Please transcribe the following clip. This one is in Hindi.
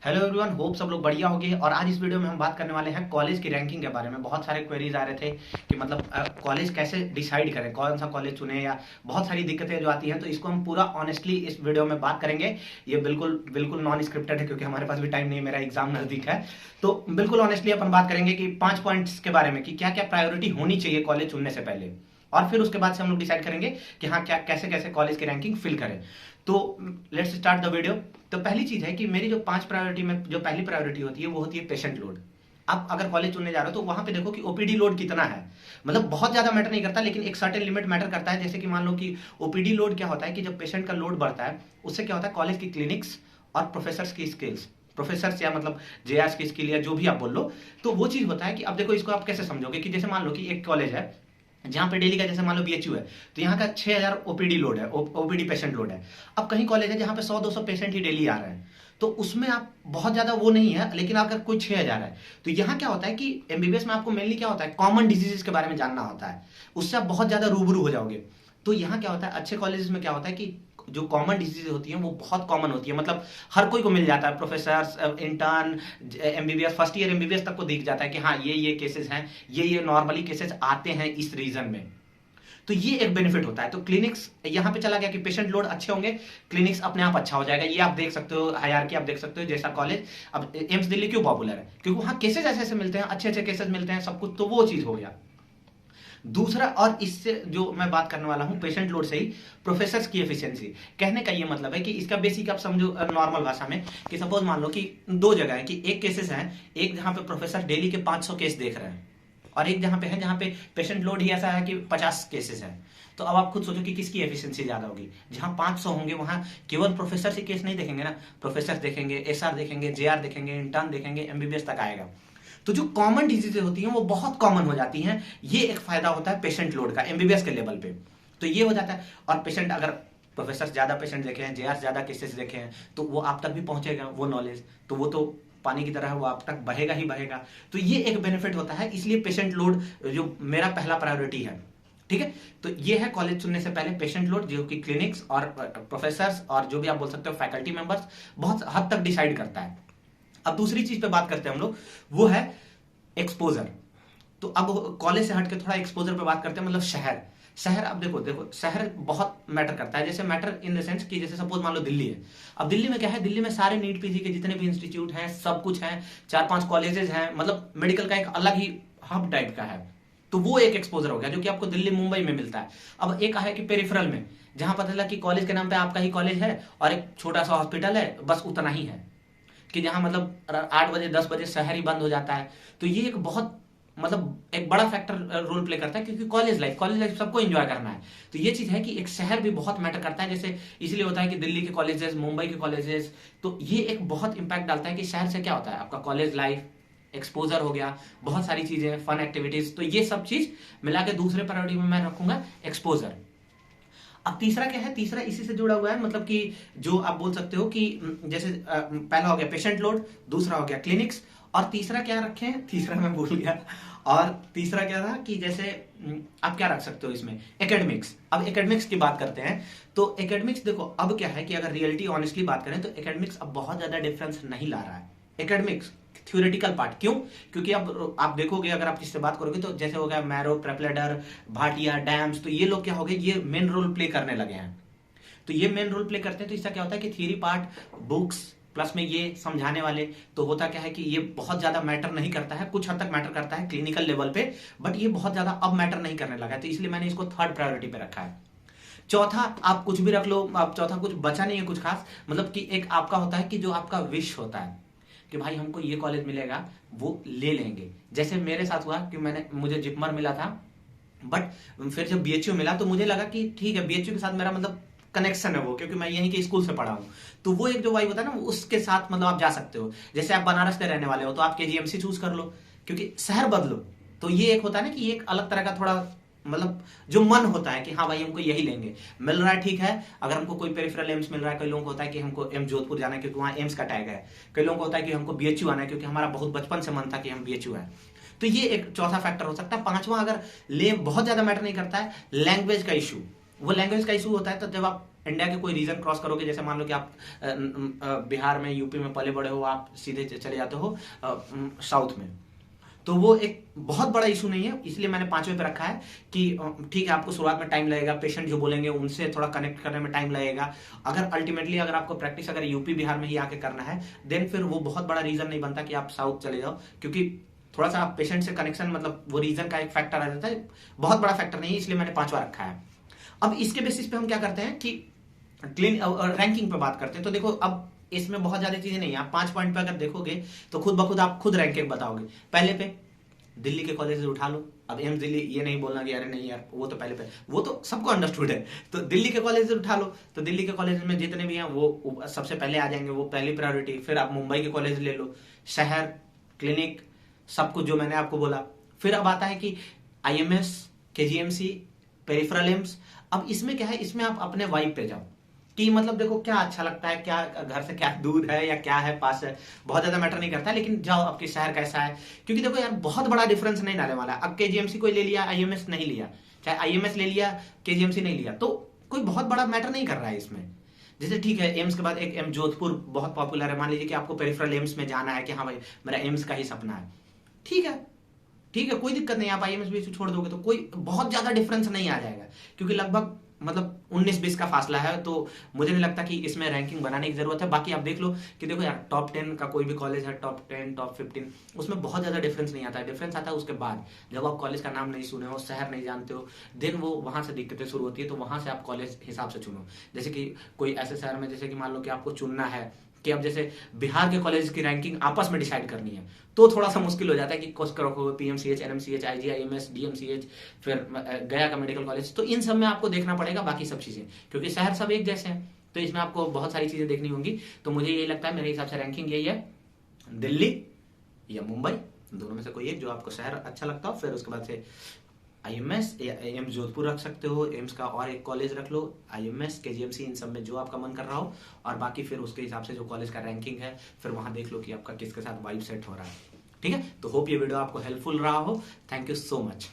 हेलो एवरीवन, होप सब लोग बढ़िया होंगे। और आज इस वीडियो में हम बात करने वाले हैं कॉलेज की रैंकिंग के बारे में। बहुत सारे क्वेरीज आ रहे थे कि मतलब कॉलेज कैसे डिसाइड करें, कौन सा कॉलेज चुने, या बहुत सारी दिक्कतें जो आती हैं, तो इसको हम पूरा ऑनेस्टली इस वीडियो में बात करेंगे। ये बिल्कुल बिल्कुल नॉन स्क्रिप्टेड है, क्योंकि हमारे पास भी टाइम नहीं है, मेरा एग्जाम नजदीक है। तो बिल्कुल ऑनेस्टली अपन बात करेंगे कि 5 पॉइंट्स के बारे में कि क्या क्या प्रायोरिटी होनी चाहिए कॉलेज चुनने से पहले, और फिर उसके बाद से हम लोग डिसाइड करेंगे कि हाँ क्या कैसे कैसे कॉलेज की रैंकिंग फिल करें। तो लेट्स स्टार्ट द वीडियो। तो पहली चीज है कि मेरी जो 5 प्रायोरिटी में जो पहली प्रायोरिटी होती है वो होती है पेशेंट लोड। आप अगर कॉलेज चुनने जा रहे हो तो वहां पे देखो कि ओपीडी लोड कितना है। मतलब बहुत ज्यादा मैटर नहीं करता, लेकिन एक सर्टेन लिमिट मैटर करता है। जैसे कि मान लो कि ओपीडी लोड क्या होता है कि जब पेशेंट का लोड बढ़ता है, उससे क्या होता है कॉलेज की क्लिनिक्स और प्रोफेसर्स की स्किल्स, प्रोफेसर्स या मतलब जेआरस की स्किल या जो भी आप बोल लो, तो वो चीज होता है कि अब देखो इसको आप कैसे समझोगे कि जैसे मान लो कि एक कॉलेज है जहां पे डेली का, जैसे मान लो बीएचयू है, तो यहाँ का 6000 ओपीडी लोड है, ओपीडी पेशेंट लोड है। अब कहीं कॉलेज है जहां पे 100-200 पेशेंट ही डेली आ रहे हैं, तो उसमें आप बहुत ज्यादा वो नहीं है, लेकिन अगर कोई 6000 है, तो यहाँ क्या होता है कि एमबीबीएस में आपको मेनली क्या होता है, कॉमन डिजीजेस के बारे में जानना होता है। उससे आप बहुत ज्यादा रूबरू हो जाओगे। तो यहाँ क्या होता है, अच्छे कॉलेजेस में क्या होता है कि जो कॉमन डिजीज होती है वो बहुत कॉमन होती है, मतलब हर कोई को मिल जाता है। Professor, intern, MBBS first year MBBS तक को दिख जाता है कि हाँ ये केसेस हैं, ये नॉर्मली केसेस आते हैं इस रीजन में। तो ये एक बेनिफिट होता है। तो क्लिनिक्स यहाँ पे चला गया कि पेशेंट लोड अच्छे होंगे, क्लिनिक्स अपने आप अच्छा हो जाएगा। ये आप देख सकते हो, हायरार्की आप देख सकते हो जैसा कॉलेज। अब एम्स दिल्ली क्यों पॉपुलर है, क्योंकि वहां केसेस ऐसे ऐसे मिलते हैं, अच्छे अच्छे केसेस मिलते हैं, सब कुछ। तो वो चीज हो गया दूसरा। और इससे जो मैं बात करने वाला हूं पेशेंट लोड से ही, प्रोफेसर्स की एफिशिएंसी। कहने का ये मतलब है कि इसका बेसिक आप समझो नॉर्मल भाषा में, कि सपोज मान लो कि दो जगह है, कि एक केसेस है, एक जहां पे प्रोफेसर डेली के 500 केस देख रहे हैं, और एक जहां पे है जहां पे पेशेंट लोड ही ऐसा है कि 50 केसेस है। तो अब आप खुद सोचो कि किसकी एफिशिएंसी ज्यादा होगी। जहां 500 होंगे वहां केवल प्रोफेसर से केस नहीं देखेंगे ना, प्रोफेसर देखेंगे, एसआर देखेंगे, जेआर देखेंगे, इंटर्न देखेंगे, एमबीबीएस तक आएगा। तो जो कॉमन डिजीजेज होती हैं वो बहुत कॉमन हो जाती हैं। ये एक फायदा होता है पेशेंट लोड का एमबीबीएस के लेवल पे। तो ये हो जाता है। और पेशेंट अगर प्रोफेसर ज्यादा पेशेंट देखे हैं, जेआर ज्यादा केसेस देखे हैं, तो वो आप तक भी पहुंचेगा वो नॉलेज। तो वो तो पानी की तरह है, वो आप तक बहेगा ही बहेगा। तो ये एक बेनिफिट होता है। इसलिए पेशेंट लोड जो मेरा पहला प्रायोरिटी है, ठीक है। तो ये है कॉलेज चुनने से पहले पेशेंट लोड, जो कि क्लिनिक्स और प्रोफेसर्स और जो भी आप बोल सकते हो फैकल्टी मेंबर्स बहुत हद तक डिसाइड करता है। अब दूसरी चीज पे बात करते हैं हम लोग, वो है एक्सपोजर। तो अब कॉलेज से हट के थोड़ा एक्सपोजर पे बात करते हैं, मतलब शहर। शहर अब देखो देखो शहर बहुत मैटर करता है। जैसे मैटर इन द सेंस कि जैसे सपोज मान लो दिल्ली है। अब दिल्ली में क्या है, दिल्ली में सारे नीट पीजी के जितने भी इंस्टीट्यूट हैं सब कुछ है, 4-5 कॉलेजेस हैं, मतलब मेडिकल का एक अलग ही हब टाइप का है। तो वो एक एक्सपोजर हो गया जो कि आपको दिल्ली मुंबई में मिलता है। अब एक है कि पेरिफेरल में, जहां पता चला कि कॉलेज के नाम पे आपका ही कॉलेज है और एक छोटा सा हॉस्पिटल है, बस उतना ही है, कि जहां मतलब 8 बजे 10 बजे शहर ही बंद हो जाता है। तो ये एक बहुत मतलब एक बड़ा फैक्टर रोल प्ले करता है, क्योंकि कॉलेज लाइफ सबको एंजॉय करना है। तो ये चीज है कि एक शहर भी बहुत मैटर करता है। जैसे इसलिए होता है कि दिल्ली के कॉलेजेस, मुंबई के कॉलेजेस, तो ये एक बहुत इंपैक्ट डालता है कि शहर से क्या होता है, आपका कॉलेज लाइफ, एक्सपोजर हो गया, बहुत सारी चीजें, फन एक्टिविटीज। तो ये सब चीज मिला के दूसरे प्रायोरिटी में मैं रखूंगा एक्सपोजर। अब तीसरा क्या है, तीसरा इसी से जुड़ा हुआ है, मतलब कि जो आप बोल सकते हो कि जैसे पहला हो गया पेशेंट लोड, दूसरा हो गया क्लिनिक्स, और तीसरा क्या रखे, तीसरा मैं भूल गया। और तीसरा क्या था कि जैसे आप क्या रख सकते हो इसमें, एकेडमिक्स। अब एकेडमिक्स की बात करते हैं। तो एकेडमिक्स देखो अब क्या है कि अगर रियलिटी ऑनेस्टली बात करें तो एकेडमिक्स अब बहुत ज्यादा डिफरेंस नहीं ला रहा है। एकेडमिक्स थ्योरेटिकल पार्ट, क्यों? क्योंकि अब आप देखोगे, अगर आप किससे बात करोगे, तो जैसे हो गया मैरो, प्रेपलेडर, भाटिया, डैम्स, तो ये लोग क्या हो गए, ये मेन रोल प्ले करने लगे हैं। तो ये मेन रोल प्ले करते हैं। तो इससे क्या होता है कि थियरी पार्ट, बुक्स प्लस में ये समझाने वाले, तो होता क्या है कि ये बहुत ज्यादा मैटर नहीं करता है। कुछ हद तक मैटर करता है क्लिनिकल लेवल पे, बट ये बहुत ज्यादा अब मैटर नहीं करने लगा है। तो इसलिए मैंने इसको थर्ड प्रायोरिटी पे रखा है। चौथा आप कुछ भी रख लो, आप चौथा कुछ बचा नहीं है कुछ खास, मतलब कि एक आपका होता है कि जो आपका विश होता है कि भाई हमको ये कॉलेज मिलेगा, वो ले लेंगे। जैसे मेरे साथ हुआ कि मुझे जिपमर मिला था, बट फिर जब बीएचयू मिला तो मुझे लगा कि ठीक है, बीएचयू के साथ मेरा मतलब कनेक्शन है वो, क्योंकि मैं यहीं के स्कूल से पढ़ा हूँ। तो वो एक जो वाइब होता है ना, उसके साथ मतलब आप जा सकते हो। जैसे आप बनारस के रहने वाले हो तो आप केजीएमसी चूज कर लो, क्योंकि शहर बदलो। तो ये एक होता है ना कि एक अलग तरह का थोड़ा मतलब जो मन होता है कि हाँ भाई हमको यही लेंगे, मिल रहा है ठीक है। अगर हमको कोई पेरिफेरल एम्स मिल रहा है, कई लोगों को होता है कि हमको एम्स जोधपुर जाना है क्योंकि वहाँ एम्स का टैग है। कई लोगों को होता है कि हमको बीएचयू आना है क्योंकि हमारा बहुत बचपन से मन था कि हम बीएचयू है। तो ये एक चौथा फैक्टर हो सकता है। पांचवा अगर ले बहुत ज्यादा मैटर नहीं करता है, लैंग्वेज का इशू। वो लैंग्वेज का इशू होता है। तो जब आप इंडिया के कोई रीजन क्रॉस करोगे, जैसे मान लो कि आप बिहार में, यूपी में पले बड़े हो, आप सीधे चले जाते हो साउथ में, तो वो एक बहुत बड़ा इशू नहीं है। इसलिए मैंने 5वें पे रखा है कि ठीक है, आपको शुरुआत में टाइम लगेगा, पेशेंट जो बोलेंगे उनसे थोड़ा कनेक्ट करने में टाइम लगेगा। अगर अल्टीमेटली अगर आपको प्रैक्टिस अगर यूपी बिहार में ही आके करना है, देन फिर वो बहुत बड़ा रीजन नहीं बनता कि आप साउथ चले जाओ, क्योंकि थोड़ा सा पेशेंट से कनेक्शन, मतलब वो रीजन का एक फैक्टर आ जाता है, बहुत बड़ा फैक्टर नहीं है, इसलिए मैंने 5वां रखा है। अब इसके बेसिस पे हम क्या करते हैं कि क्लीन रैंकिंग पे बात करते हैं। तो देखो, अब इसमें बहुत ज्यादा चीजें नहीं है। आप 5 पॉइंट पे अगर देखोगे तो खुद ब खुद आप खुद रैंकिंग बताओगे। पहले पे दिल्ली के कॉलेज उठा लो। अब एम्स दिल्ली ये नहीं बोलना कि अरे नहीं यार, वो तो पहले पे, वो तो सबको अंडरस्टूड है। तो दिल्ली के कॉलेज उठा लो, तो दिल्ली के कॉलेज में जितने भी हैं वो सबसे पहले आ जाएंगे, वो पहली प्रायोरिटी। फिर आप मुंबई के कॉलेज ले लो, शहर, क्लिनिक, सब कुछ जो मैंने आपको बोला। फिर अब आता है कि IMS, KGMC, पेरिफेरल एम्स। अब इसमें क्या है, इसमें आप अपने वाइब पे जाओ कि मतलब देखो क्या अच्छा लगता है, क्या घर से क्या दूर है या क्या है पास है, बहुत ज्यादा मैटर नहीं करता है, लेकिन जाओ आपके शहर कैसा है। क्योंकि देखो यार, बहुत बड़ा डिफरेंस नहीं डालने वाला है। अब KGMC कोई ले लिया, IMS नहीं लिया, चाहे IMS ले लिया, KGMC नहीं लिया, तो कोई बहुत बड़ा मैटर नहीं कर रहा है इसमें। जैसे ठीक है, एम्स के बाद एक एम्स जोधपुर बहुत पॉपुलर है, मान लीजिए कि आपको पेरिफेरल एम्स में जाना है कि हाँ भाई मेरा एम्स का ही सपना है, ठीक है, ठीक है, कोई दिक्कत नहीं। आप IMS भी छोड़ दोगे तो कोई बहुत ज्यादा डिफरेंस नहीं आ जाएगा, क्योंकि लगभग मतलब 19-20 का फासला है। तो मुझे नहीं लगता कि इसमें रैंकिंग बनाने की जरूरत है। बाकी आप देख लो कि देखो यार, टॉप 10 का कोई भी कॉलेज है, टॉप 10, टॉप 15, उसमें बहुत ज्यादा डिफरेंस नहीं आता है। डिफरेंस आता है उसके बाद, जब आप कॉलेज का नाम नहीं सुने हो, शहर नहीं जानते हो, देन वो वहां से दिक्कतें शुरू होती है। तो वहां से आप कॉलेज हिसाब से चुनो। जैसे कि कोई ऐसे शहर में, जैसे कि मान लो कि आपको चुनना है कि अब जैसे बिहार के कॉलेज की रैंकिंग आपस में डिसाइड करनी है, तो थोड़ा सा मुश्किल हो जाता है कि कोस्ट रखोगे PMCH, NMCH, IGIMS, DMCH, फिर गया का मेडिकल कॉलेज, तो इन सब में आपको देखना पड़ेगा बाकी सब चीजें, क्योंकि शहर सब एक जैसे हैं। तो इसमें आपको बहुत सारी चीजें देखनी होंगी। तो मुझे यही लगता है, मेरे हिसाब से रैंकिंग यही है, दिल्ली या मुंबई, दोनों में से कोई एक जो आपको शहर अच्छा लगता हो। फिर उसके बाद से IMS या एम्स जोधपुर रख सकते हो, एम्स का और एक कॉलेज रख लो, IMS, KGMC, इन सब में जो आपका मन कर रहा हो। और बाकी फिर उसके हिसाब से जो कॉलेज का रैंकिंग है, फिर वहां देख लो कि आपका किसके साथ वाइब सेट हो रहा है। ठीक है, तो होप ये वीडियो आपको हेल्पफुल रहा हो। Thank you so much.